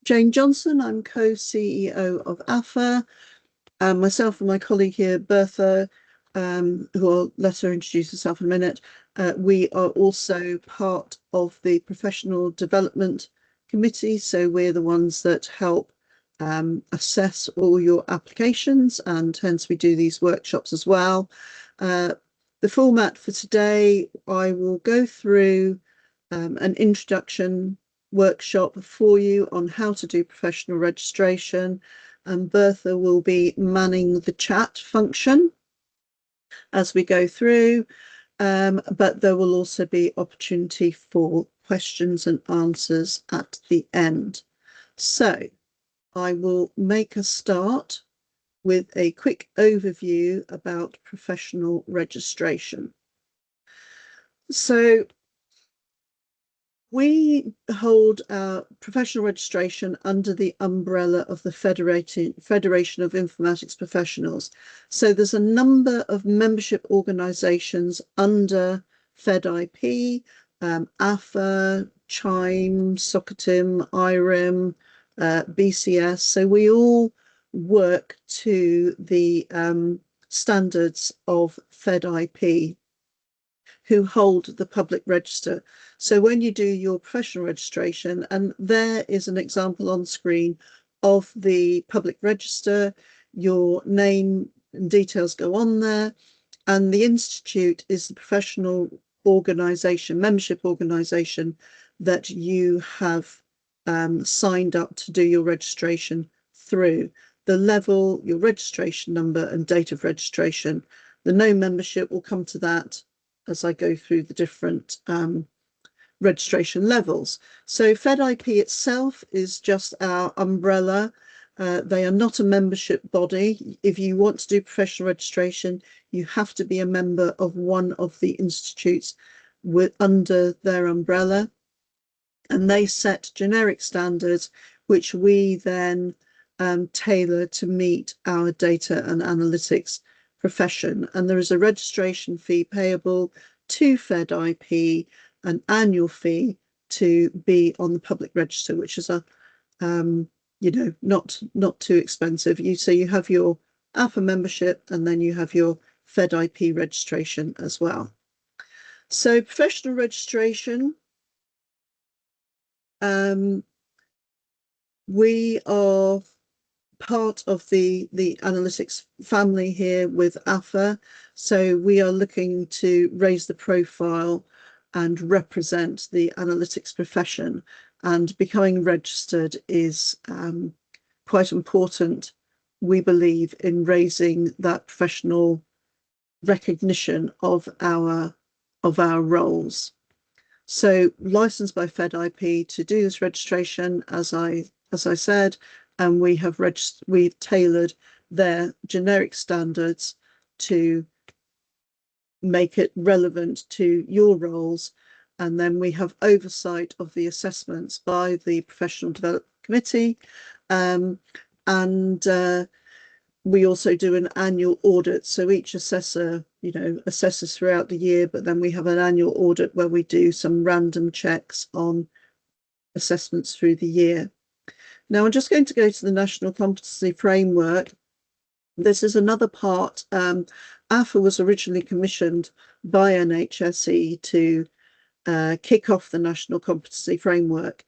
Jane Johnson. I'm co-CEO of AFA. Myself and my colleague here, Bertha, who I'll let her introduce herself in a minute. We are also part of the Professional Development Committee, so we're the ones that help assess all your applications, and hence we do these workshops as well. The format for today, I will go through an introduction workshop for you on how to do professional registration, and Bertha will be manning the chat function as we go through, but there will also be opportunity for questions and answers at the end. So I will make a start with a quick overview about professional registration. So we hold our professional registration under the umbrella of the Federation of Informatics Professionals. So there's a number of membership organisations under FedIP, AFA, CHIME, SOCATIM, IRIM, BCS. So we all work to the standards of FedIP, who hold the public register. So when you do your professional registration, and there is an example on screen of the public register, your name and details go on there, and the institute is the professional organisation, membership organisation that you have signed up to do your registration through. The level, your registration number and date of registration. The no membership, will come to that as I go through the different registration levels. So FedIP itself is just our umbrella. They are not a membership body. If you want to do professional registration, you have to be a member of one of the institutes under their umbrella, and they set generic standards which we then tailor to meet our data and analytics profession. And there is a registration fee payable to FedIP, an annual fee to be on the public register, which is a not too expensive. So you have your AFA membership, and then you have your FedIP registration as well. So professional registration, we are part of the analytics family here with AFA, so we are looking to raise the profile and represent the analytics profession, and becoming registered is quite important, we believe, in raising that professional recognition of our roles. So licensed by FedIP to do this registration, as I said, and we've tailored their generic standards to make it relevant to your roles. And then we have oversight of the assessments by the Professional Development Committee, and we also do an annual audit. So each assessor, assesses throughout the year, but then we have an annual audit where we do some random checks on assessments through the year. Now I'm just going to go to the National Competency Framework. This is another part. AFA was originally commissioned by NHSE to kick off the National Competency Framework.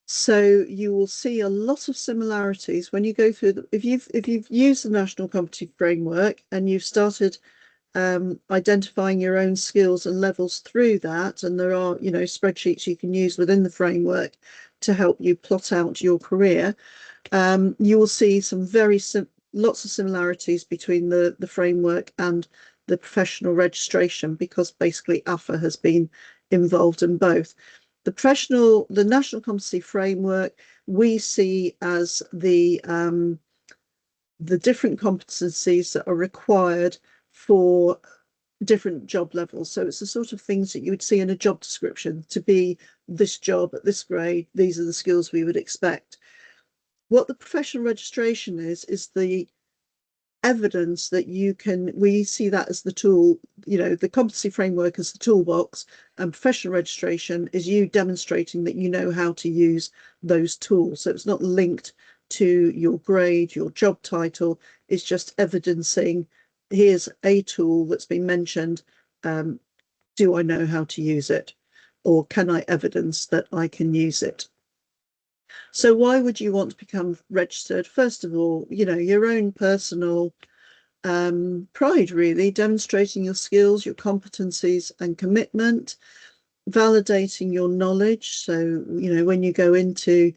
So you will see a lot of similarities when you go through if you've used the National Competency Framework and you've started identifying your own skills and levels through that, and there are spreadsheets you can use within the framework to help you plot out your career, you will see some lots of similarities between the framework and the professional registration, because basically AFA has been involved in both. The National Competency Framework we see as the different competencies that are required for different job levels. So it's the sort of things that you would see in a job description. To be this job at this grade, these are the skills we would expect. What the professional registration is the evidence that you can, we see that as the tool, you know, the competency framework as the toolbox, and professional registration is you demonstrating that you know how to use those tools. So it's not linked to your grade, your job title, it's just evidencing, here's a tool that's been mentioned, do I know how to use it? Or can I evidence that I can use it? So why would you want to become registered? First of all, you know, your own personal pride, really, demonstrating your skills, your competencies and commitment, validating your knowledge. So, you know, when you go into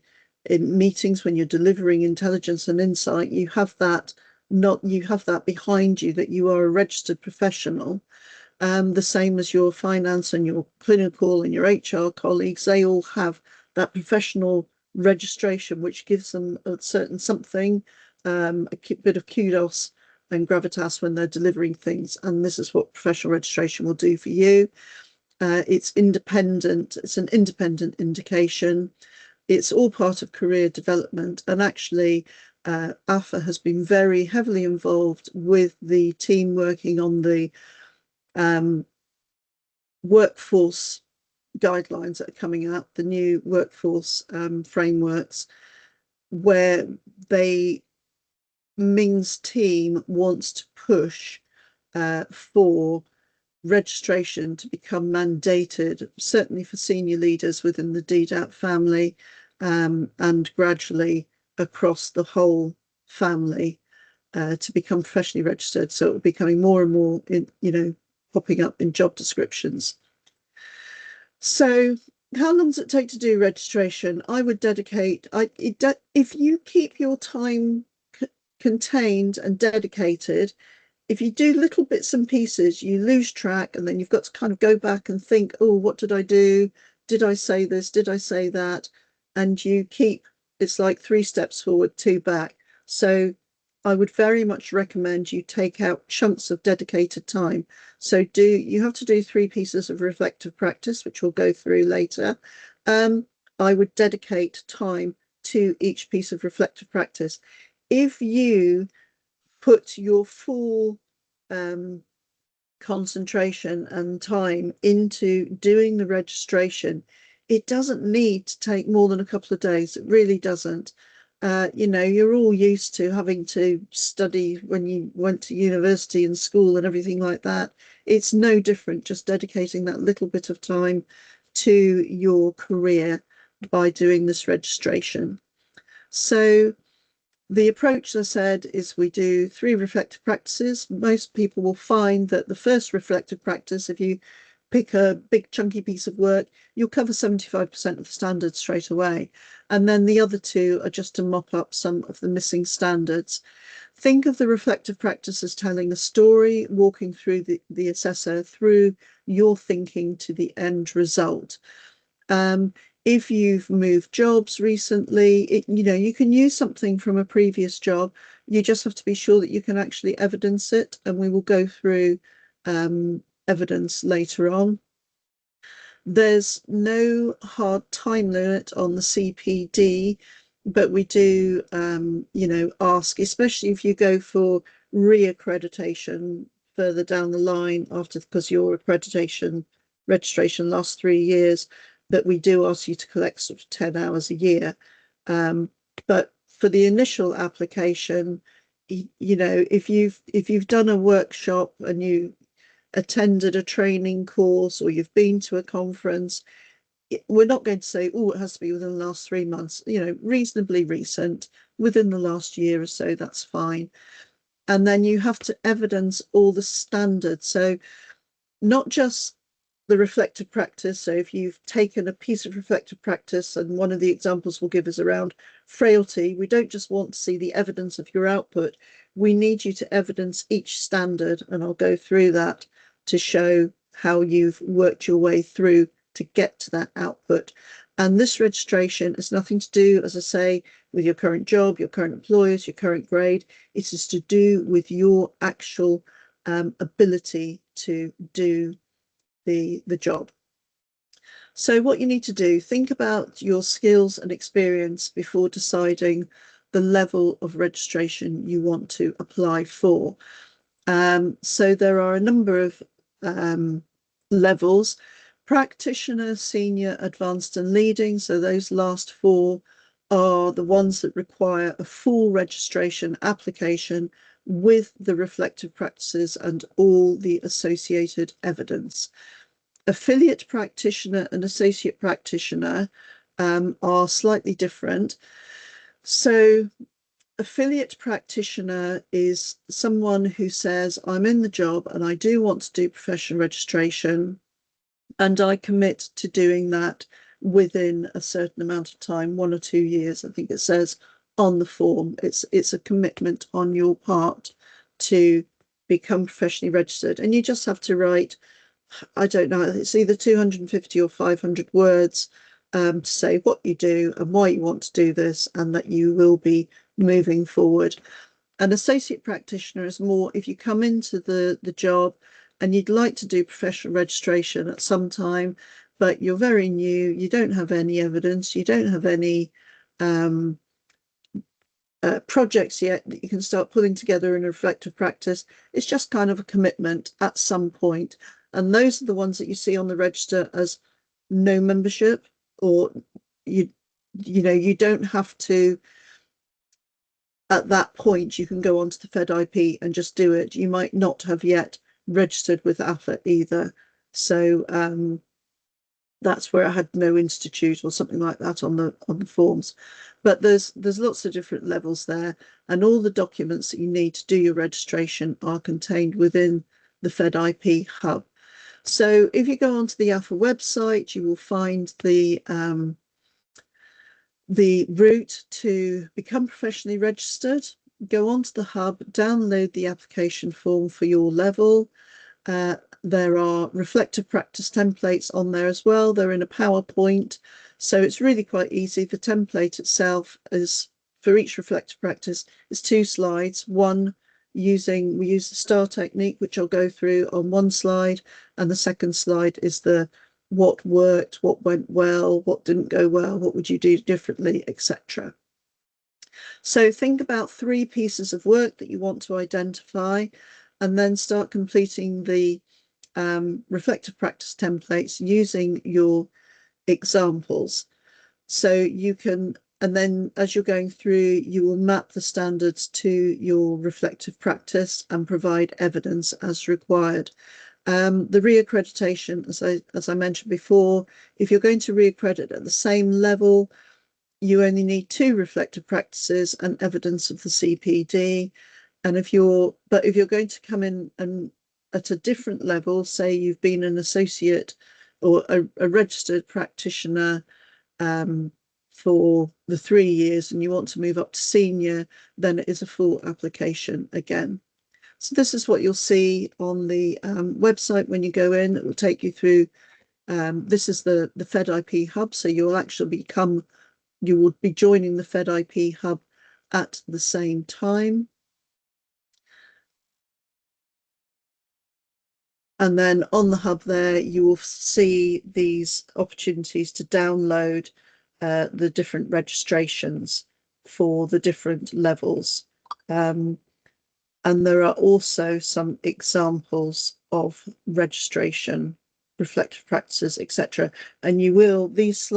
in meetings, when you're delivering intelligence and insight, you have that behind you, that you are a registered professional. The same as your finance and your clinical and your HR colleagues, they all have that professional registration, which gives them a certain something, a bit of kudos and gravitas when they're delivering things. And this is what professional registration will do for you. It's independent, it's an independent indication. It's all part of career development. And actually, AFA has been very heavily involved with the team working on the workforce guidelines that are coming out, the new workforce frameworks, where Ming's team wants to push for registration to become mandated, certainly for senior leaders within the DDAP family, and gradually across the whole family, to become professionally registered. So it will be becoming more and more, popping up in job descriptions. So how long does it take to do registration? I would dedicate, if you keep your time contained and dedicated, if you do little bits and pieces, you lose track, and then you've got to kind of go back and think, oh, what did I do? Did I say this? Did I say that? And you keep, it's like 3 steps forward, 2 back. So I would very much recommend you take out chunks of dedicated time. So you have to do 3 pieces of reflective practice, which we'll go through later. I would dedicate time to each piece of reflective practice. If you put your full concentration and time into doing the registration, it doesn't need to take more than a couple of days. It really doesn't. You're all used to having to study when you went to university and school and everything like that. It's no different, just dedicating that little bit of time to your career by doing this registration. So the approach, as I said, is we do 3 reflective practices. Most people will find that the first reflective practice, if you pick a big chunky piece of work, you'll cover 75% of the standards straight away. And then the other 2 are just to mop up some of the missing standards. Think of the reflective practice as telling a story, walking through the assessor through your thinking to the end result. If you've moved jobs recently, you can use something from a previous job. You just have to be sure that you can actually evidence it, and we will go through evidence later on. There's no hard time limit on the CPD, but we do, ask, especially if you go for re-accreditation further down the line because your accreditation registration lasts 3 years, that we do ask you to collect sort of 10 hours a year. But for the initial application, if you've done a workshop and you attended a training course or you've been to a conference, we're not going to say, oh, it has to be within the last 3 months, reasonably recent, within the last year or so, that's fine. And then you have to evidence all the standards. So not just the reflective practice. So if you've taken a piece of reflective practice, and one of the examples we'll give is around frailty, we don't just want to see the evidence of your output. We need you to evidence each standard, and I'll go through that to show how you've worked your way through to get to that output. And this registration has nothing to do, as I say, with your current job, your current employers, your current grade. It is to do with your actual ability to do the job. So what you need to do, think about your skills and experience before deciding the level of registration you want to apply for. So there are a number of levels: practitioner, senior, advanced and leading. So those last four are the ones that require a full registration application with the reflective practices and all the associated evidence. Affiliate practitioner and associate practitioner are slightly different. So affiliate practitioner is someone who says, I'm in the job and I do want to do professional registration, and I commit to doing that within a certain amount of time, 1 or 2 years. I think it says on the form. It's a commitment on your part to become professionally registered. And you just have to write, I don't know, it's either 250 or 500 words to say what you do and why you want to do this, and that you will be moving forward. An associate practitioner is more if you come into the job and you'd like to do professional registration at some time, but you're very new, you don't have any evidence, you don't have any projects yet that you can start putting together in a reflective practice. It's just kind of a commitment at some point. And those are the ones that you see on the register as no membership, or you know, you don't have to, at that point, you can go onto the FedIP and just do it. You might not have yet registered with AFA either. So that's where I had no institute or something like that on the forms. But there's lots of different levels there, and all the documents that you need to do your registration are contained within the FedIP hub. So if you go onto the AFA website, you will find the route to become professionally registered. Go onto the hub, download the application form for your level. There are reflective practice templates on there as well. They're in a PowerPoint, so it's really quite easy. The template itself is, for each reflective practice, is 2 slides. One we use the STAR technique, which I'll go through on one slide, and the second slide is the what worked, what went well, what didn't go well, what would you do differently, etc. So think about 3 pieces of work that you want to identify, and then start completing the reflective practice templates using your examples. So you can, and then as you're going through, you will map the standards to your reflective practice and provide evidence as required. The reaccreditation, as I mentioned before, if you're going to reaccredit at the same level, you only need 2 reflective practices and evidence of the CPD. And if you're going to come in and at a different level, say you've been an associate or a registered practitioner for the 3 years and you want to move up to senior, then it is a full application again. So this is what you'll see on the website when you go in. It will take you through, this is the FedIP hub, so you will be joining the FedIP hub at the same time. And then on the hub there, you will see these opportunities to download the different registrations for the different levels. And there are also some examples of registration, reflective practices, etc. And this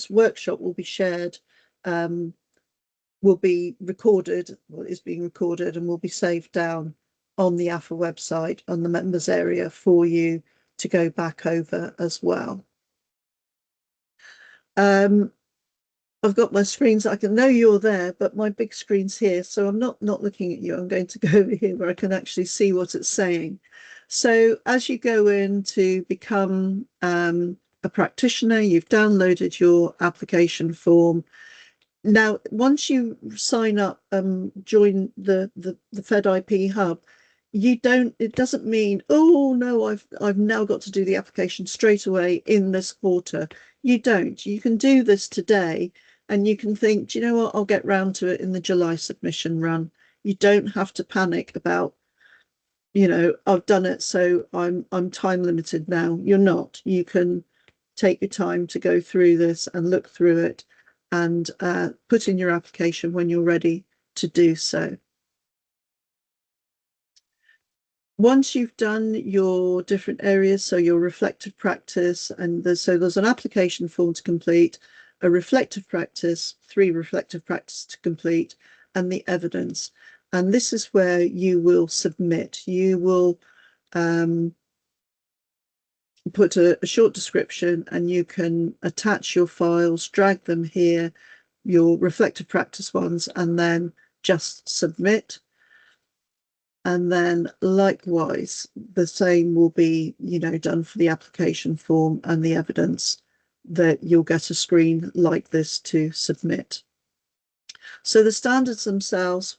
workshop will be shared, will be recorded, well, is being recorded and will be saved down on the AFA website on the members area for you to go back over as well. I've got my screens. I can know you're there, but my big screen's here, so I'm not looking at you. I'm going to go over here where I can actually see what it's saying. So as you go in to become a practitioner, you've downloaded your application form. Now, once you sign up and join the FedIP hub, it doesn't mean, oh no, I've now got to do the application straight away in this quarter. You don't. You can do this today, and you can think, do you know what, I'll get round to it in the July submission run. You don't have to panic about, you know, I've done it, so I'm time limited now. You're not. You can take your time to go through this and look through it and put in your application when you're ready to do so. Once you've done your different areas, so your reflective practice, and there's an application form to complete, a reflective practice, 3 reflective practices to complete, and the evidence. And this is where you will submit. You will put a short description, and you can attach your files, drag them here, your reflective practice ones, and then just submit. And then likewise, the same will be, done for the application form and the evidence, that you'll get a screen like this to submit. So the standards themselves,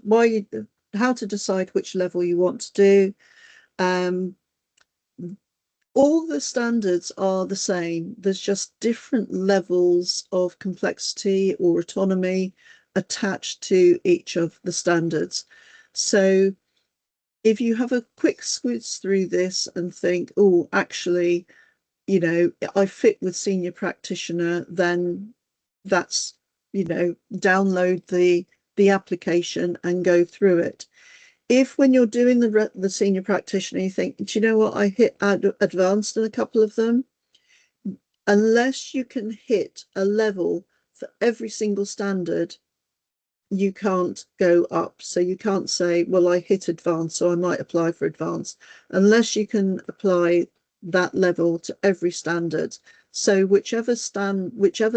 how to decide which level you want to do. All the standards are the same. There's just different levels of complexity or autonomy attached to each of the standards. So if you have a quick squiz through this and think, oh, actually, I fit with senior practitioner, then that's, download the application and go through it. If when you're doing the senior practitioner, you think, do you know what, I hit advanced in a couple of them, unless you can hit a level for every single standard, you can't go up. So you can't say, well, I hit advanced, so I might apply for advanced, unless you can apply that level to every standard. So whichever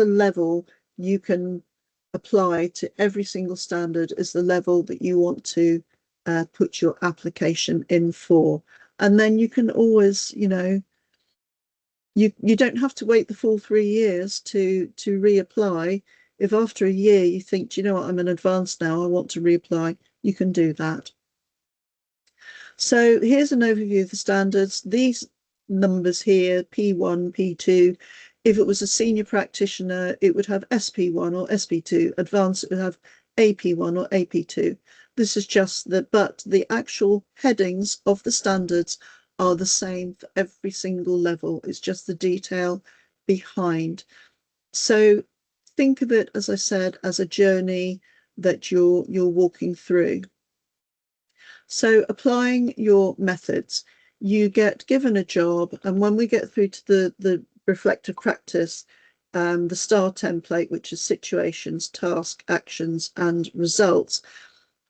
level you can apply to every single standard is the level that you want to put your application in for. And then you can always, you don't have to wait the full 3 years to reapply. If after a year you think, do you know what, I'm an advanced now, I want to reapply, you can do that. So here's an overview of the standards. These numbers here, P1, P2, if it was a senior practitioner, it would have SP1 or SP2. Advanced, it would have AP1 or AP2. This is just but the actual headings of the standards are the same for every single level. It's just the detail behind. So think of it, as I said, as a journey that you're walking through. So applying your methods, you get given a job, and when we get through to the reflective practice, the STAR template, which is situations, task, actions, and results.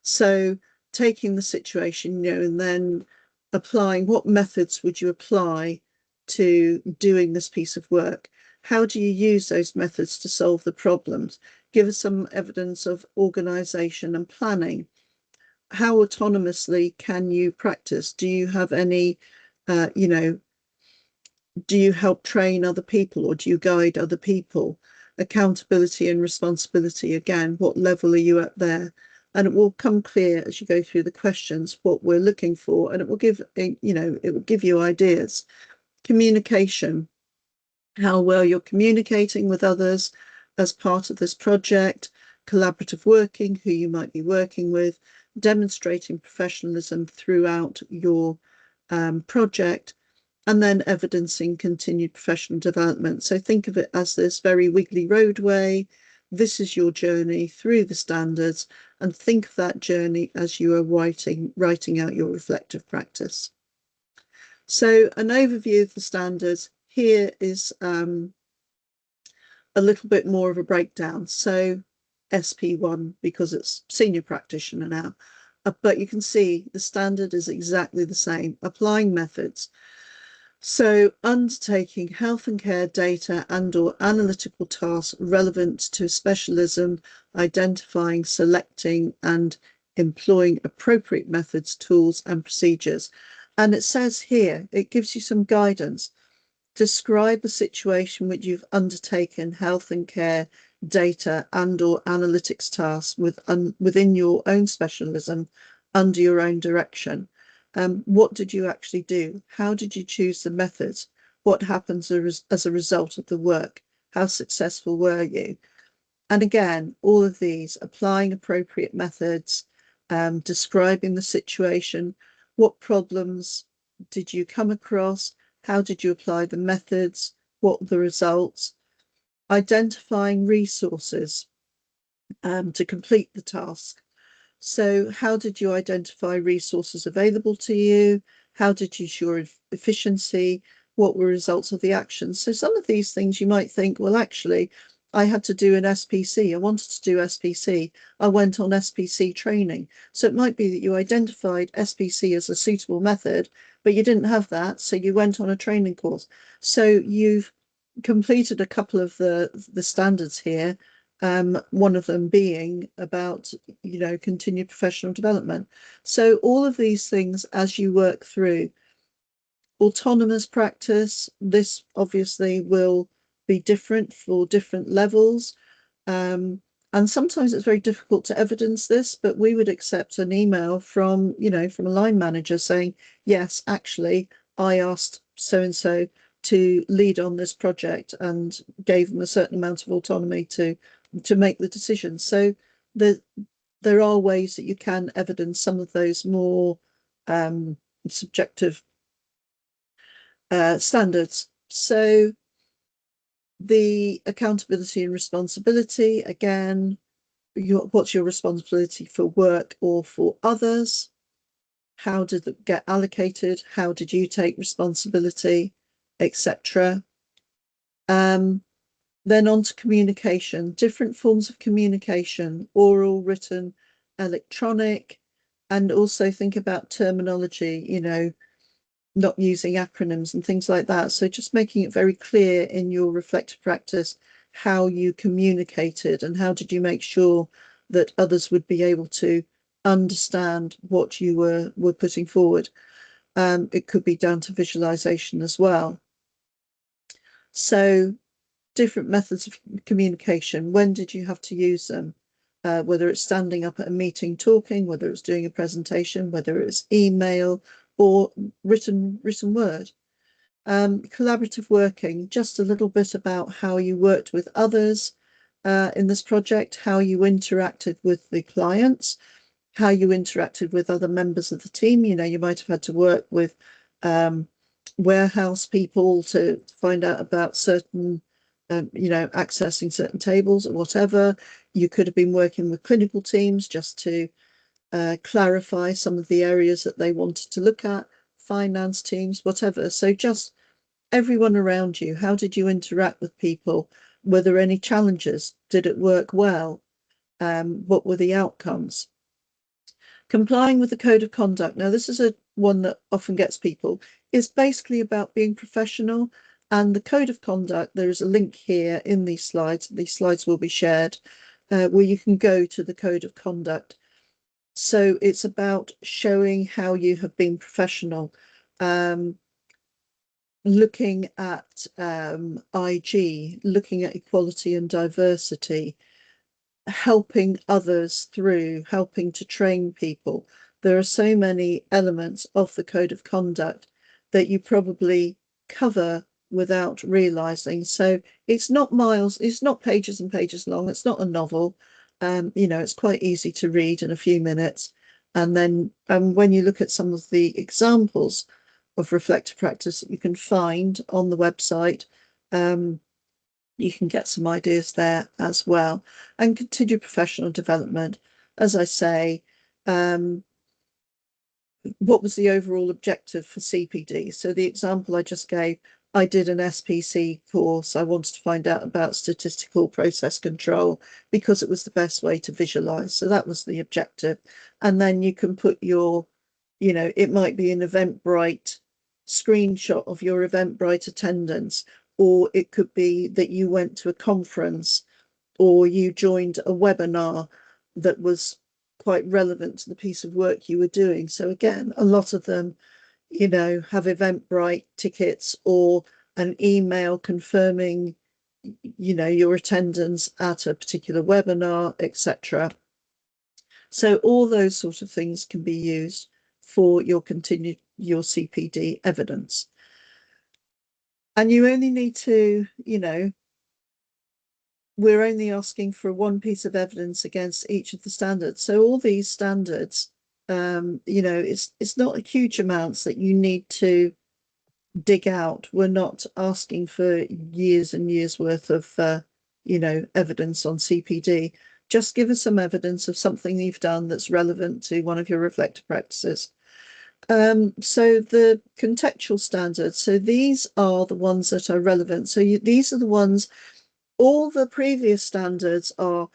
So taking the situation, and then applying, what methods would you apply to doing this piece of work? How do you use those methods to solve the problems? Give us some evidence of organisation and planning. How autonomously can you practice? Do you have any, do you help train other people, or do you guide other people? Accountability and responsibility, again, what level are you at there? And it will come clear as you go through the questions what we're looking for, and it will give it will give you ideas. Communication, how well you're communicating with others as part of this project. Collaborative working, who you might be working with. Demonstrating professionalism throughout your project, and then evidencing continued professional development. So think of it as this very wiggly roadway. This is your journey through the standards, and think of that journey as you are writing out your reflective practice. So an overview of the standards. Here is a little bit more of a breakdown. So SP1, because it's senior practitioner now, but you can see the standard is exactly the same. Applying methods. So undertaking health and care data and/or analytical tasks relevant to specialism, identifying, selecting, and employing appropriate methods, tools, and procedures. And it says here, it gives you some guidance. Describe a situation which you've undertaken health and care data and/or analytics tasks within your own specialism under your own direction. What did you actually do? How did you choose the methods? What happens as a result of the work? How successful were you? And again, all of these, applying appropriate methods, describing the situation, what problems did you come across? How did you apply the methods? What were the results? Identifying resources. to complete the task. So how did you identify resources available to you? How did you ensure efficiency? What were results of the actions? So some of these things you might think, well, actually, I had to do an SPC. I wanted to do SPC. I went on SPC training. So it might be that you identified SPC as a suitable method, but you didn't have that. So you went on a training course. So you've completed a couple of the standards here. One of them being about, continued professional development. So all of these things, as you work through autonomous practice, this obviously will be different for different levels. And sometimes it's very difficult to evidence this, but we would accept an email from a line manager saying, yes, actually, I asked so-and-so to lead on this project and gave them a certain amount of autonomy to make the decision. So there are ways that you can evidence some of those more subjective standards. So the accountability and responsibility, again, what's your responsibility for work or for others? How did it get allocated? How did you take responsibility, etc.? Then on to communication, different forms of communication, oral, written, electronic, and also think about terminology, not using acronyms and things like that. So just making it very clear in your reflective practice how you communicated and how did you make sure that others would be able to understand what you were putting forward. It could be down to visualization as well. So different methods of communication. When did you have to use them? Whether it's standing up at a meeting talking, whether it's doing a presentation, whether it's email or written word. Collaborative working, just a little bit about how you worked with others in this project, how you interacted with the clients, how you interacted with other members of the team. You might have had to work with warehouse people to find out about certain accessing certain tables or whatever. You could have been working with clinical teams just to clarify some of the areas that they wanted to look at, finance teams, whatever. So just everyone around you, how did you interact with people? Were there any challenges? Did it work well? What were the outcomes? Complying with the code of conduct. Now, this is one that often gets people. It's basically about being professional. And the code of conduct, there is a link here in these slides. These slides will be shared where you can go to the code of conduct. So it's about showing how you have been professional, looking at IG, looking at equality and diversity, helping others through, helping to train people. There are so many elements of the code of conduct that you probably cover without realizing. So it's not miles, it's not pages and pages long. It's not a novel. It's quite easy to read in a few minutes. And then when you look at some of the examples of reflective practice that you can find on the website, you can get some ideas there as well. And continue professional development. As I say, what was the overall objective for CPD? So the example I just gave, I did an SPC course. I wanted to find out about statistical process control because it was the best way to visualize. So that was the objective. And then you can put your, it might be an Eventbrite screenshot of your Eventbrite attendance, or it could be that you went to a conference or you joined a webinar that was quite relevant to the piece of work you were doing. So again, a lot of them, have Eventbrite tickets or an email confirming, your attendance at a particular webinar, etc. So all those sort of things can be used for your CPD evidence. And you only need to, we're only asking for one piece of evidence against each of the standards. So all these standards, it's not a huge amounts that you need to dig out. We're not asking for years and years worth of, evidence on CPD. Just give us some evidence of something you've done that's relevant to one of your reflective practices. So the contextual standards, so these are the ones that are relevant. So these are the ones, all the previous standards are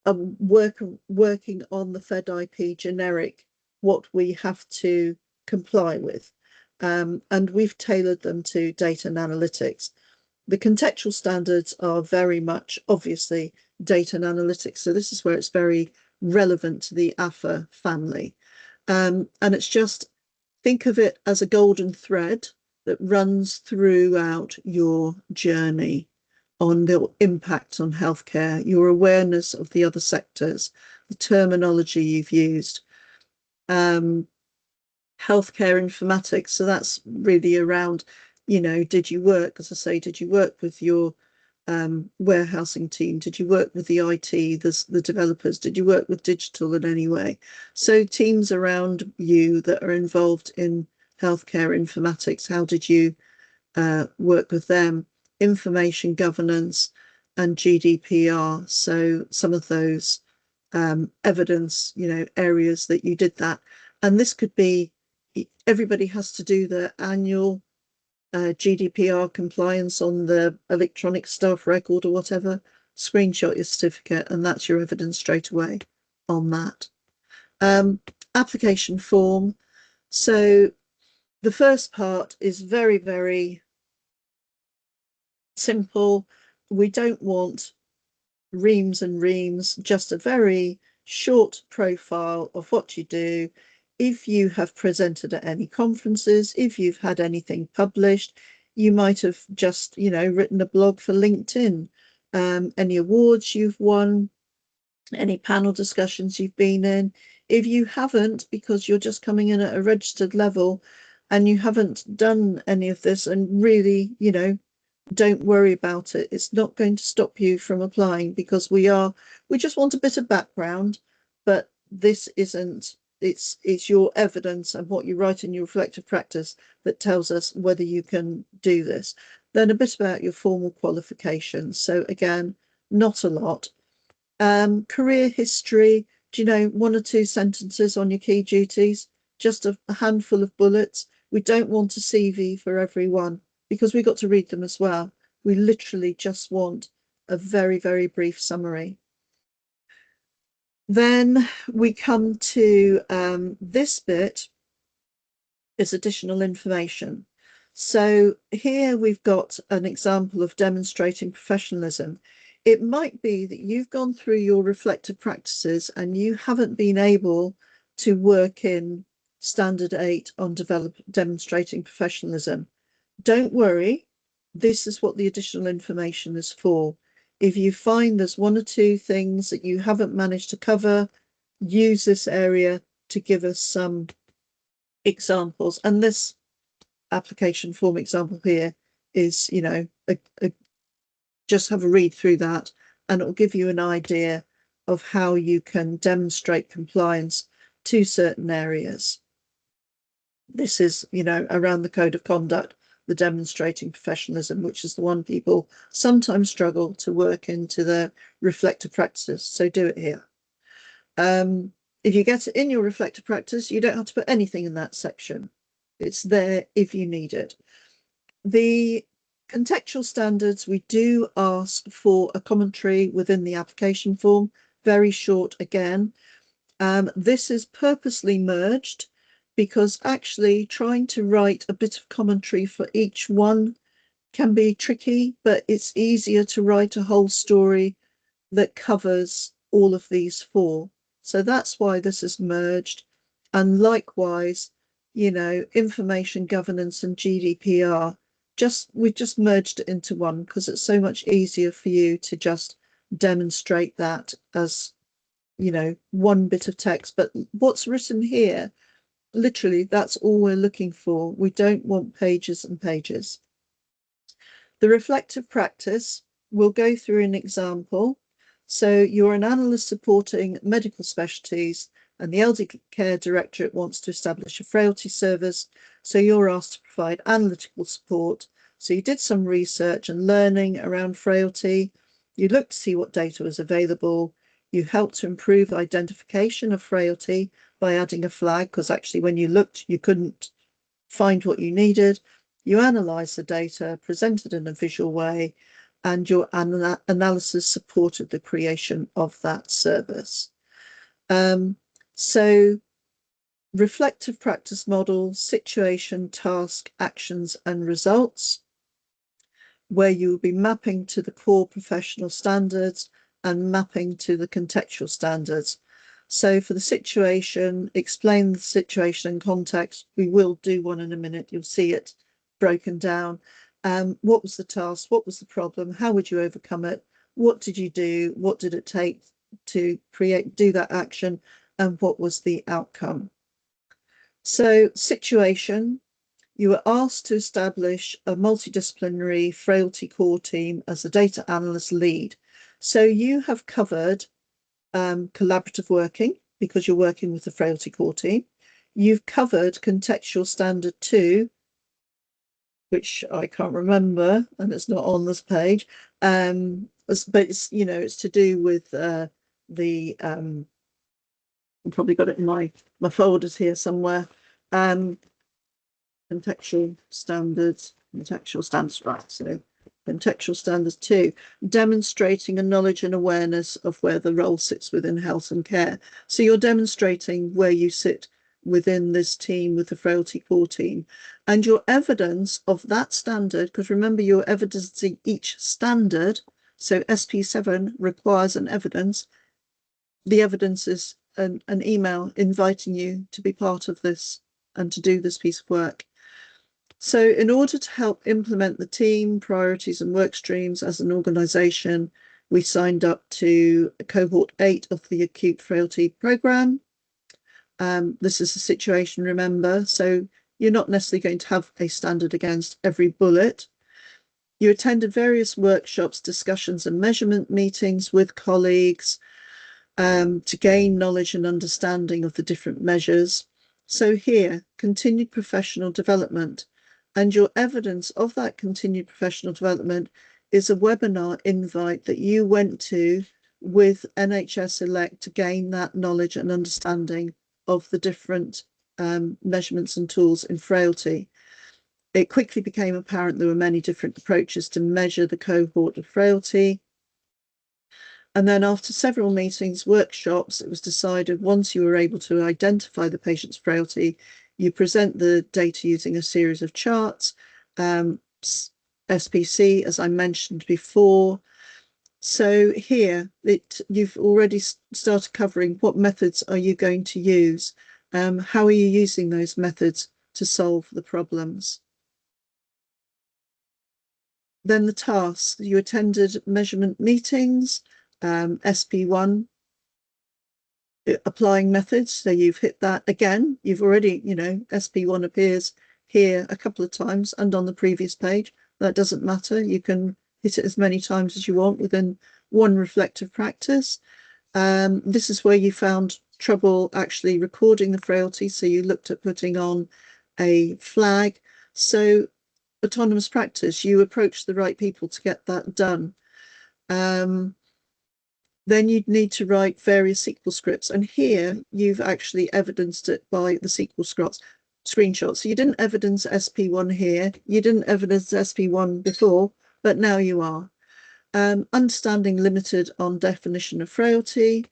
working on the FedIP generic, what we have to comply with. And we've tailored them to data and analytics. The contextual standards are very much, obviously, data and analytics. So this is where it's very relevant to the AFA family. And it's just, think of it as a golden thread that runs throughout your journey on the impact on healthcare, your awareness of the other sectors, the terminology you've used, healthcare informatics. So that's really around, you know, did you work, as I say, did you work with your warehousing team? Did you work with the IT, the developers? Did you work with digital in any way? So teams around you that are involved in healthcare informatics, how did you work with them? Information governance and GDPR. So some of those evidence, you know, areas that you did that. And this could be, everybody has to do their annual GDPR compliance on the electronic staff record or whatever. Screenshot your certificate, and that's your evidence straight away on that. Application form. So the first part is very, very simple. We don't want reams and reams, just a very short profile of what you do. If you have presented at any conferences, if you've had anything published, you might have just, you know, written a blog for LinkedIn, any awards you've won, any panel discussions you've been in. If you haven't, because you're just coming in at a registered level and you haven't done any of this, and really, you know, don't worry about it. It's not going to stop you from applying, because we just want a bit of background, but this isn't, it's your evidence and what you write in your reflective practice that tells us whether you can do this. Then a bit about your formal qualifications. So again, not a lot. Career history, do you know, 1 or 2 sentences on your key duties, just a handful of bullets. We don't want a CV for everyone, because we got to read them as well. We literally just want a very, very brief summary. Then we come to this bit is additional information. So here we've got an example of demonstrating professionalism. It might be that you've gone through your reflective practices and you haven't been able to work in Standard 8 on demonstrating professionalism. Don't worry, this is what the additional information is for. If you find there's 1 or 2 things that you haven't managed to cover, use this area to give us some examples. And this application form example here is, you know, just have a read through that, and it'll give you an idea of how you can demonstrate compliance to certain areas. This is, you know, around the code of conduct, the demonstrating professionalism, which is the one people sometimes struggle to work into their reflective practices. So do it here. If you get it in your reflective practice, you don't have to put anything in that section. It's there if you need it. The contextual standards, we do ask for a commentary within the application form, very short again. This is purposely merged because actually trying to write a bit of commentary for each one can be tricky, but it's easier to write a whole story that covers all of these 4. So that's why this is merged. And likewise, you know, information governance and GDPR, we've just merged it into one because it's so much easier for you to just demonstrate that as, you know, one bit of text. But what's written here, literally, that's all we're looking for. We don't want pages and pages. The reflective practice, we'll go through an example. So you're an analyst supporting medical specialties, and the Elderly Care Directorate wants to establish a frailty service. So you're asked to provide analytical support. So you did some research and learning around frailty. You looked to see what data was available. You helped to improve identification of frailty by adding a flag, because actually when you looked, you couldn't find what you needed. You analysed the data, presented in a visual way, and your analysis supported the creation of that service. So reflective practice model, situation, task, actions, and results, where you will be mapping to the core professional standards and mapping to the contextual standards. So for the situation, explain the situation and context. We will do one in a minute. You'll see it broken down. What was the task? What was the problem? How would you overcome it? What did you do? What did it take to do that action? And what was the outcome? So situation, you were asked to establish a multidisciplinary frailty core team as a data analyst lead. So you have covered collaborative working, because you're working with the frailty core team. You've covered contextual standard 2, which I can't remember, and it's not on this page. But it's, you know, it's to do with the I've probably got it in my folders here somewhere. Contextual standards, right? So contextual standards 2, demonstrating a knowledge and awareness of where the role sits within health and care. So you're demonstrating where you sit within this team with the frailty core team, and your evidence of that standard, because remember you're evidencing each standard. So SP7 requires an evidence. The evidence is an email inviting you to be part of this and to do this piece of work. So in order to help implement the team priorities and work streams as an organisation, we signed up to cohort 8 of the acute frailty programme. This is a situation, remember, so you're not necessarily going to have a standard against every bullet. You attended various workshops, discussions and measurement meetings with colleagues to gain knowledge and understanding of the different measures. So here, continued professional development. And your evidence of that continued professional development is a webinar invite that you went to with NHS Elect to gain that knowledge and understanding of the different measurements and tools in frailty. It quickly became apparent there were many different approaches to measure the cohort of frailty. And then after several meetings, workshops, it was decided once you were able to identify the patient's frailty, you present the data using a series of charts, SPC, as I mentioned before. So here, you've already started covering what methods are you going to use? How are you using those methods to solve the problems? Then the tasks. You attended measurement meetings, SP1, applying methods. So you've hit that again. You've already, you know, SP1 appears here a couple of times and on the previous page. That doesn't matter. You can hit it as many times as you want within one reflective practice. This is where you found trouble actually recording the frailty. So you looked at putting on a flag. So autonomous practice, you approached the right people to get that done. Then you'd need to write various SQL scripts. And here you've actually evidenced it by the SQL screenshots. So you didn't evidence SP1 here. You didn't evidence SP1 before, but now you are. Understanding limited on definition of frailty.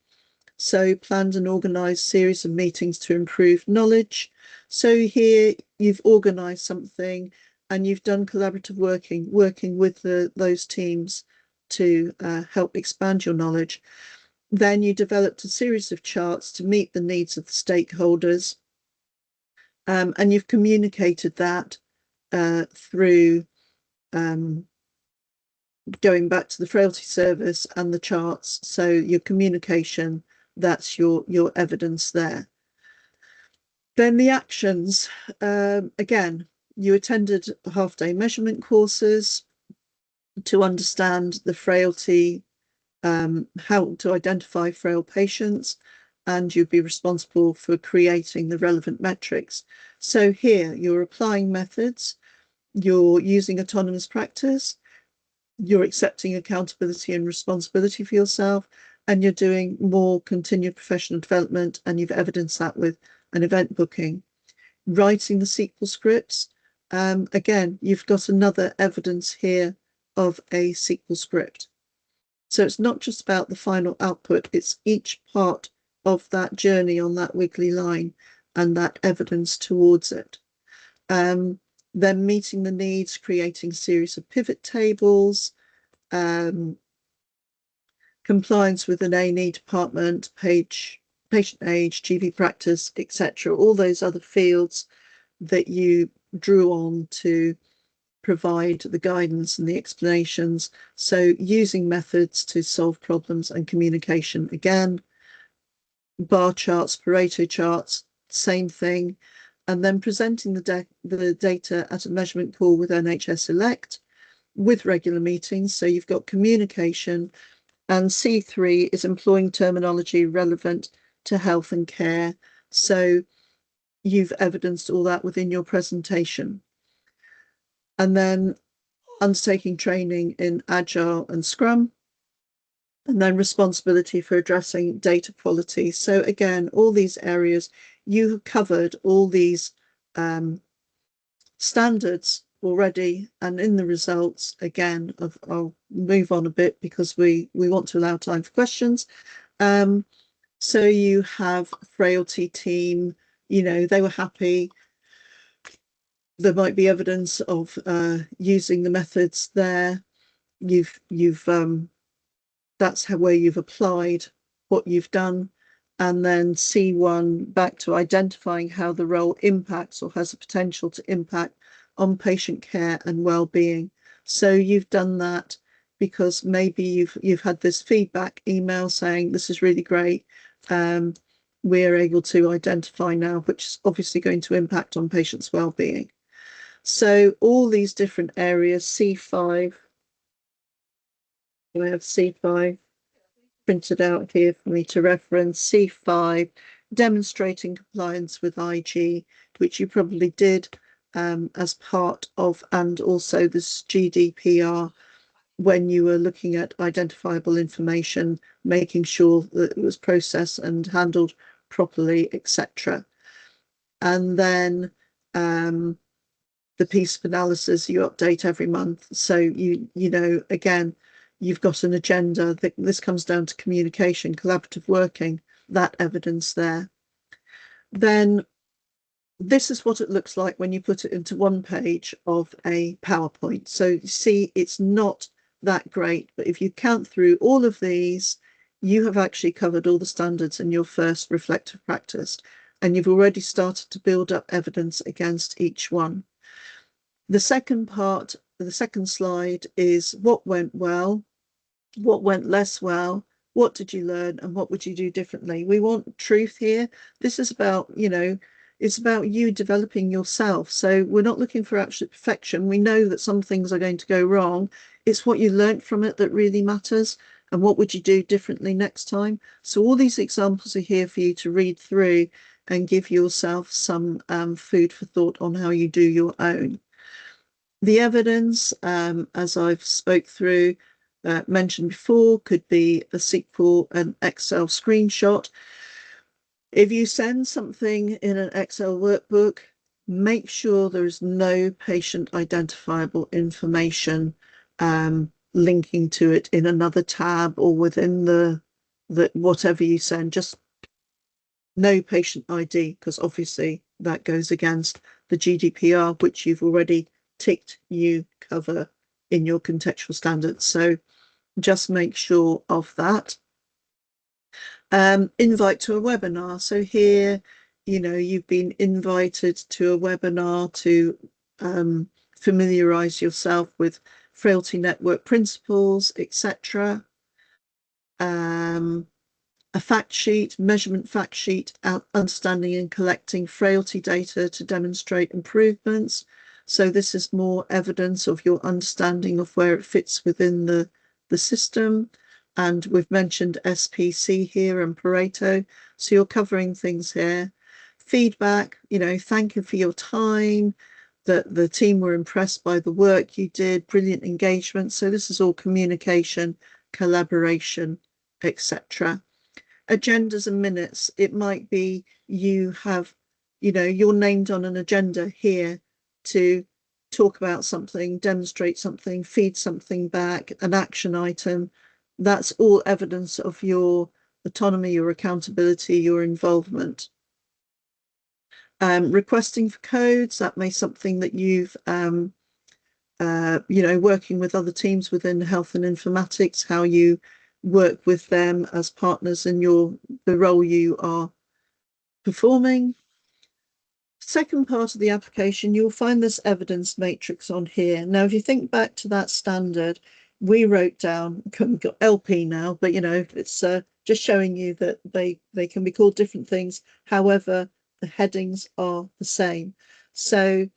So planned and organised series of meetings to improve knowledge. So here you've organised something and you've done collaborative working with those teams to help expand your knowledge. Then you developed a series of charts to meet the needs of the stakeholders, and you've communicated that through going back to the frailty service and the charts. So your communication, that's your evidence there. Then the actions, again, you attended half-day measurement courses to understand the frailty, how to identify frail patients, and you'd be responsible for creating the relevant metrics. So here you're applying methods, you're using autonomous practice, you're accepting accountability and responsibility for yourself, and you're doing more continued professional development, and you've evidenced that with an event booking. Writing the SQL scripts, again, you've got another evidence here of a SQL script. So it's not just about the final output, it's each part of that journey on that wiggly line and that evidence towards it. Then meeting the needs, creating a series of pivot tables, compliance with an A&E department, patient age, GP practice, etc. All those other fields that you drew on to provide the guidance and the explanations. So using methods to solve problems and communication again. Bar charts, Pareto charts, same thing. And then presenting the data at a measurement call with NHS Elect with regular meetings. So you've got communication, and C3 is employing terminology relevant to health and care. So you've evidenced all that within your presentation. And then undertaking training in Agile and Scrum, and then responsibility for addressing data quality. So again, all these areas, you have covered all these standards already, and in the results, again, I'll move on a bit because we want to allow time for questions. So you have frailty team, they were happy. There might be evidence of using the methods there. That's where you've applied what you've done. And then C1, back to identifying how the role impacts or has a potential to impact on patient care and well-being. So you've done that because maybe you've had this feedback email saying this is really great. We're able to identify now, which is obviously going to impact on patients' well-being. So all these different areas, C5, I have C5 printed out here for me to reference. C5, demonstrating compliance with IG, which you probably did as part of, and also this GDPR, when you were looking at identifiable information, making sure that it was processed and handled properly, etc. And then the piece of analysis you update every month. So you know, again, you've got an agenda. This comes down to communication, collaborative working, that evidence there. Then this is what it looks like when you put it into one page of a PowerPoint. So you see, it's not that great, but if you count through all of these, you have actually covered all the standards in your first reflective practice, and you've already started to build up evidence against each one. The second part, the second slide, is what went well, what went less well, what did you learn, and what would you do differently? We want truth here. This is about, it's about you developing yourself. So we're not looking for absolute perfection. We know that some things are going to go wrong. It's what you learned from it that really matters. And what would you do differently next time? So all these examples are here for you to read through and give yourself some food for thought on how you do your own. The evidence, as I've spoke through, mentioned before, could be a SQL and Excel screenshot. If you send something in an Excel workbook, make sure there is no patient identifiable information linking to it in another tab or within the whatever you send. Just no patient ID, because obviously that goes against the GDPR, which you've already ticked you cover in your contextual standards. So just make sure of that. Invite to a webinar. So here, you've been invited to a webinar to familiarize yourself with Frailty Network principles, etc. A fact sheet, measurement fact sheet, understanding and collecting frailty data to demonstrate improvements. So this is more evidence of your understanding of where it fits within the system. And we've mentioned SPC here and Pareto. So you're covering things here. Feedback, thank you for your time. that the team were impressed by the work you did, brilliant engagement. So this is all communication, collaboration, etc. Agendas and minutes. It might be you have, you're named on an agenda here to talk about something, demonstrate something, feed something back, an action item. That's all evidence of your autonomy, your accountability, your involvement. Requesting for codes, that may be something that you've, working with other teams within health and informatics, how you work with them as partners in the role you are performing. Second part of the application, you'll find this evidence matrix on here. Now, if you think back to that standard, we wrote down, we've got LP now, but it's just showing you that they can be called different things. However, the headings are the same. So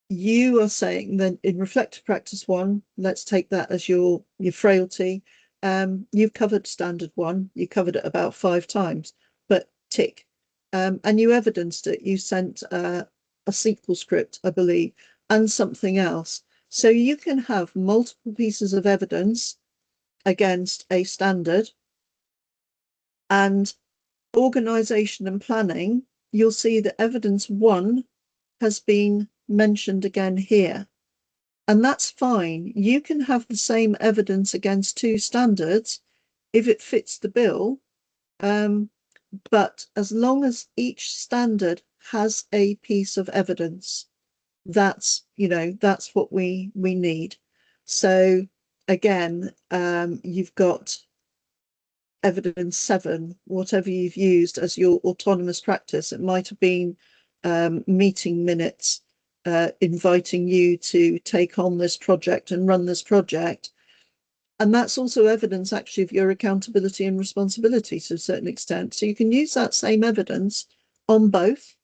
you are saying that in reflective practice 1, let's take that as your frailty. You've covered standard 1, you covered it about 5 times, but tick. And you evidenced it. You sent a SQL script, I believe, and something else. So you can have multiple pieces of evidence against a standard. And organisation and planning, you'll see that evidence 1 has been mentioned again here. And that's fine. You can have the same evidence against 2 standards if it fits the bill. But as long as each standard has a piece of evidence, that's what we need. So again, you've got evidence 7, whatever you've used as your autonomous practice. It might have been meeting minutes inviting you to take on this project and run this project. And that's also evidence actually of your accountability and responsibility to a certain extent. So you can use that same evidence on both,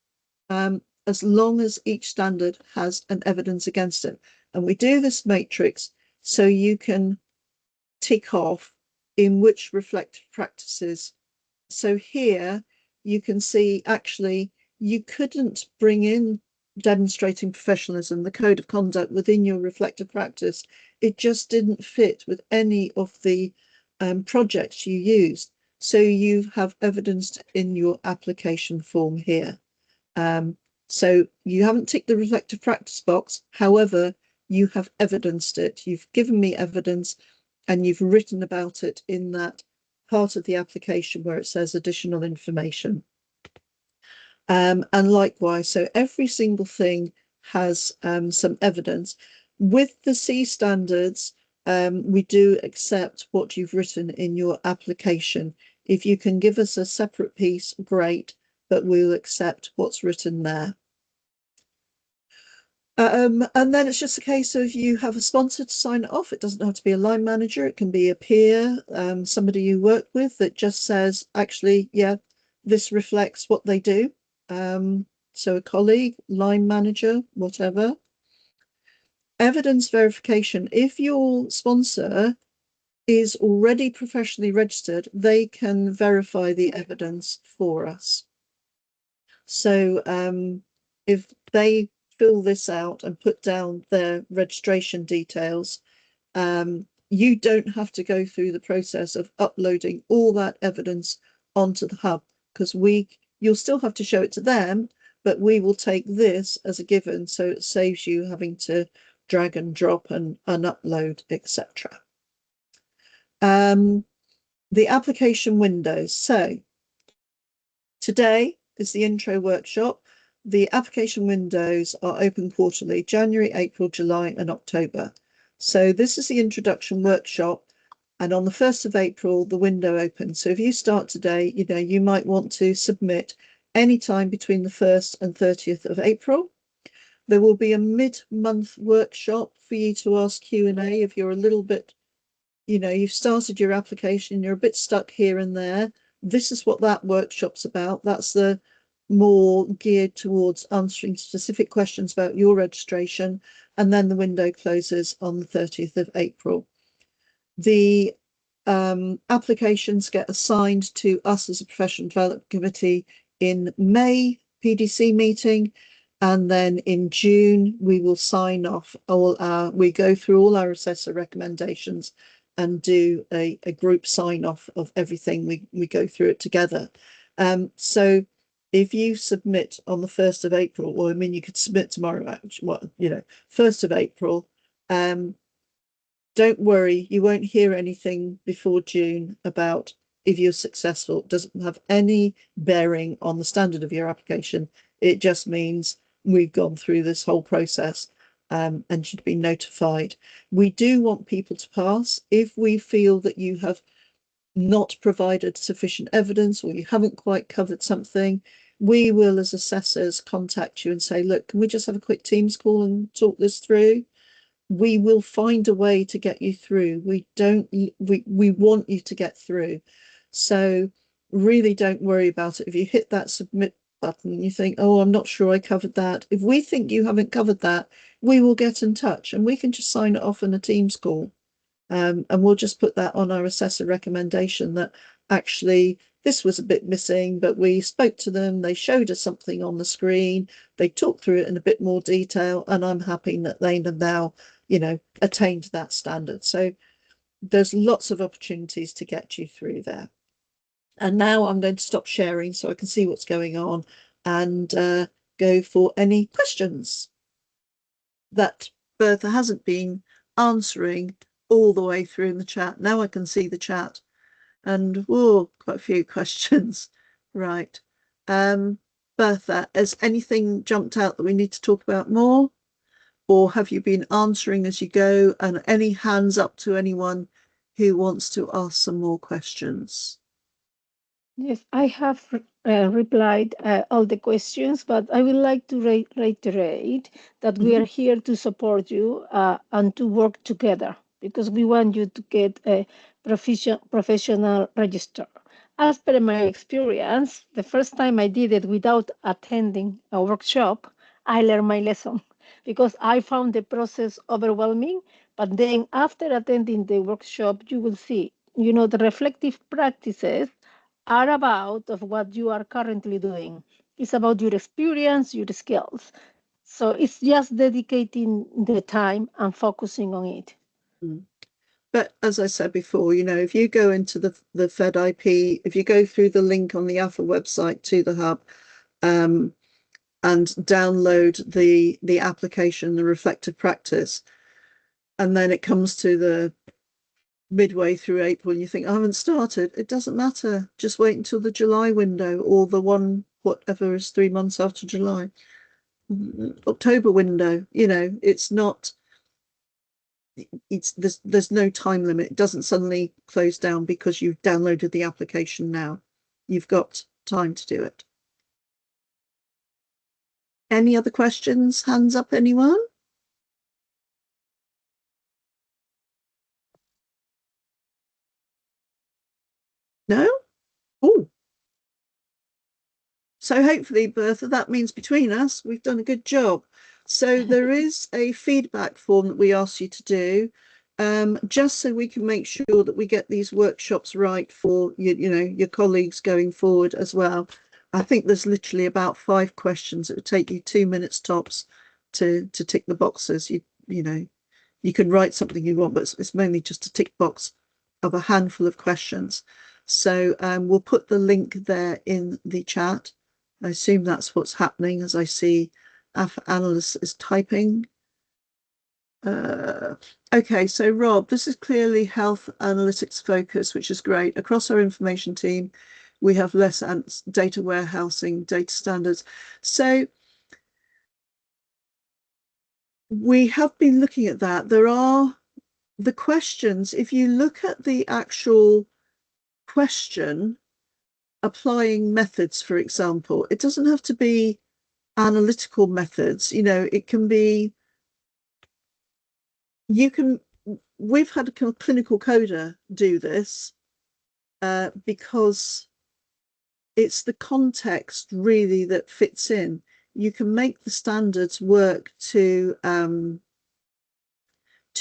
as long as each standard has an evidence against it. And we do this matrix so you can tick off in which reflective practices. So here you can see actually you couldn't bring in demonstrating professionalism, the code of conduct within your reflective practice. It just didn't fit with any of the projects you used. So you have evidenced in your application form here. So you haven't ticked the reflective practice box. However, you have evidenced it. You've given me evidence and you've written about it in that part of the application where it says additional information. And likewise, so every single thing has some evidence. With the C standards, we do accept what you've written in your application. If you can give us a separate piece, great, but we'll accept what's written there. And then it's just a case of you have a sponsor to sign it off. It doesn't have to be a line manager. It can be a peer, somebody you work with that just says, actually, yeah, this reflects what they do. So a colleague, line manager, whatever. Evidence verification. If your sponsor is already professionally registered, they can verify the evidence for us. So if they fill this out and put down their registration details, you don't have to go through the process of uploading all that evidence onto the hub, because you'll still have to show it to them, but we will take this as a given, so it saves you having to drag and drop and upload, etc. The application windows. So today is the intro workshop. The application windows are open quarterly, January, April, July, and October. So this is the introduction workshop. And on the 1st of April, the window opens. So if you start today, you might want to submit any time between the 1st and 30th of April. There will be a mid-month workshop for you to ask Q&A if you're a little bit, you've started your application, you're a bit stuck here and there. This is what that workshop's about. That's the more geared towards answering specific questions about your registration. And then the window closes on the 30th of April. The applications get assigned to us as a professional development committee in May PDC meeting, And then in June, we will sign off we go through all our assessor recommendations and do a group sign off of everything. We go through it together. So if you submit on the 1st of April, or I mean, you could submit tomorrow, actually, well, 1st of April, don't worry, you won't hear anything before June about if you're successful. It doesn't have any bearing on the standard of your application. It just means we've gone through this whole process, and should be notified. We do want people to pass. If we feel that you have not provided sufficient evidence, or you haven't quite covered something, we will, as assessors, contact you and say, look, can we just have a quick Teams call and talk this through? We will find a way to get you through. We want you to get through. So really don't worry about it. If you hit that submit button and you think, oh, I'm not sure I covered that. If we think you haven't covered that, we will get in touch and we can just sign it off in a Teams call. And we'll just put that on our assessor recommendation that actually this was a bit missing, but we spoke to them, they showed us something on the screen, they talked through it in a bit more detail, and I'm happy that they have now, attained that standard. So there's lots of opportunities to get you through there. And now I'm going to stop sharing so I can see what's going on and go for any questions that Bertha hasn't been answering all the way through in the chat. Now I can see the chat and quite a few questions. Right. Bertha, has anything jumped out that we need to talk about more? Or have you been answering as you go? And any hands up to anyone who wants to ask some more questions? Yes, I have replied all the questions, but I would like to reiterate that we are here to support you and to work together because we want you to get a professional register. As per my experience, the first time I did it without attending a workshop, I learned my lesson because I found the process overwhelming. But then after attending the workshop, you will see, the reflective practices are about of what you are currently doing. It's about your experience, your skills. So it's just dedicating the time and focusing on it. But as I said before, if you go into the FedIP, if you go through the link on the AFA website to the hub, and download the application, the reflective practice, and then it comes to the midway through April and you think, I haven't started, it doesn't matter. Just wait until the July window or the one, whatever is 3 months after July, October window. It's not, there's no time limit. It doesn't suddenly close down because you've downloaded the application now. You've got time to do it. Any other questions? Hands up, anyone? No? Oh. So hopefully, Bertha, that means between us, we've done a good job. So there is a feedback form that we ask you to do, just so we can make sure that we get these workshops right for your colleagues going forward as well. I think there's literally about 5 questions. It would take you 2 minutes tops to tick the boxes. You can write something you want, but it's mainly just a tick box of a handful of questions. So we'll put the link there in the chat. I assume that's what's happening as I see AFA Analyst is typing. Okay, so Rob, this is clearly health analytics focus, which is great. Across our information team, we have less data warehousing, data standards. So we have been looking at that. There are the questions. If you look at the actual question, applying methods, for example, it doesn't have to be analytical methods. It can be, we've had a clinical coder do this because it's the context really that fits in. You can make the standards work to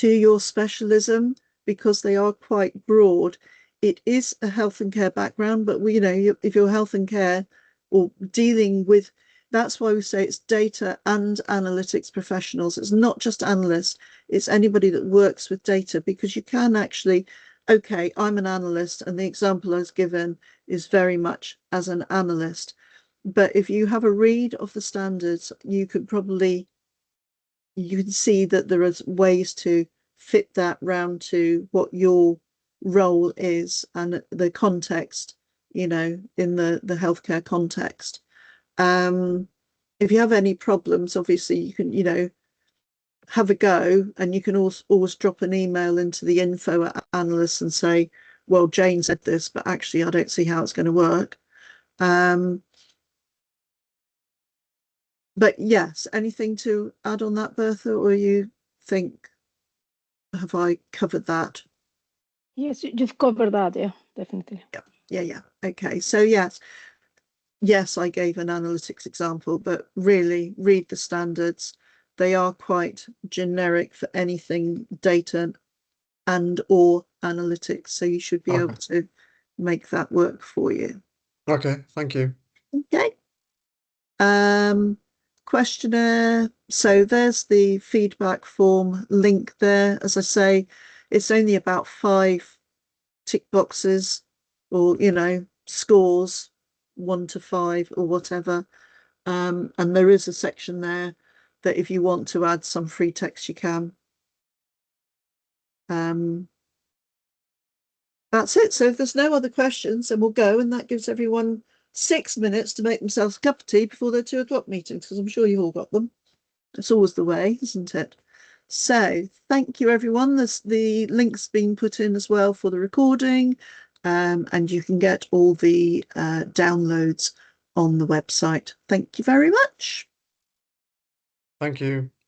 your specialism because they are quite broad. It is a health and care background, but if you're health and care or dealing with That's why we say it's data and analytics professionals. It's not just analysts, it's anybody that works with data, because you can actually, okay, I'm an analyst, and the example I was given is very much as an analyst. But if you have a read of the standards, you can see that there are ways to fit that round to what your role is and the context, in the healthcare context. If you have any problems, obviously you can, have a go, and you can always drop an email into the info at analysts and say, well, Jane said this, but actually I don't see how it's going to work. But yes, anything to add on that, Bertha, or you think, have I covered that? Yes, you've covered that. Yeah, definitely. Yeah. Okay, so yes, I gave an analytics example, but really read the standards. They are quite generic for anything data and or analytics, so you should be able to make that work for you. Okay, thank you. Okay. Questionnaire. So there's the feedback form link there. As I say, it's only about 5 tick boxes, or scores 1 to 5 or whatever. And there is a section there that if you want to add some free text, you can. That's it. So if there's no other questions, then we'll go, and that gives everyone 6 minutes to make themselves a cup of tea before their 2 o'clock meetings, because I'm sure you've all got them. It's always the way, isn't it? So thank you, everyone. The link's been put in as well for the recording, and you can get all the downloads on the website. Thank you very much. Thank you.